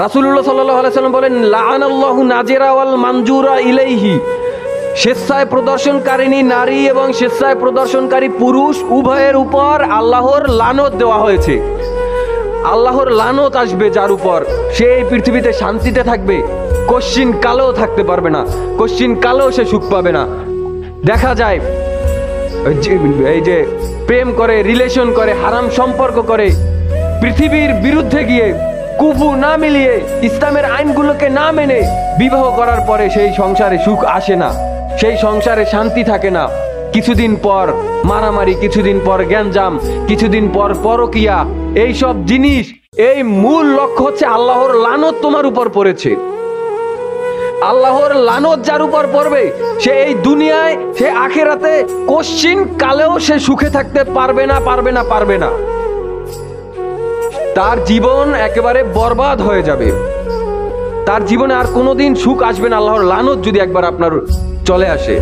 রাসূলুল্লাহ সাল্লাল্লাহু আলাইহি ওয়াসাল্লাম বলেন, লাআনাল্লাহু নাজিরা ওয়াল মানজুরা ইলাইহি। স্বেচ্ছায় প্রদর্শনকারিণী নারী এবং স্বেচ্ছায় প্রদর্শনকারী পুরুষ উভয়ের উপর আল্লাহর লানত দেওয়া হয়েছে। আল্লাহর লানত আসবে যার উপর, সে এই পৃথিবীতে শান্তিতে থাকবে, কশ্চিন কালেও থাকতে পারবে না, কশ্চিন কালেও সে সুখ পাবে না। দেখা যায় এই যে প্রেম করে, রিলেশন করে, হারাম সম্পর্ক করে, পৃথিবীর বিরুদ্ধে গিয়ে কুফু না মিলিয়ে ইসলামের আইনগুলোকে না মেনে বিবাহ করার পরে সেই সংসারে সুখ আসে না, সেই সংসারে শান্তি থাকে না। কিছুদিন পর মারামারি, কিছুদিন পর গ্যাঞ্জাম, কিছুদিন পর পরকিয়া। এই সব জিনিস, এই মূল লক্ষ্য হচ্ছে আল্লাহর লানত তোমার উপর পড়েছে। আল্লাহর লানত যার উপর পড়বে সে এই দুনিয়ায়, সে আখিরাতে কশ্চিন কালেও সে সুখে থাকতে পারবে না, পারবে না, পারবে না। তার জীবন একেবারে বরবাদ হয়ে যাবে, তার জীবনে আর কোনোদিন সুখ আসবে না আল্লাহর লানত যদি একবার আপনার চলে আসে।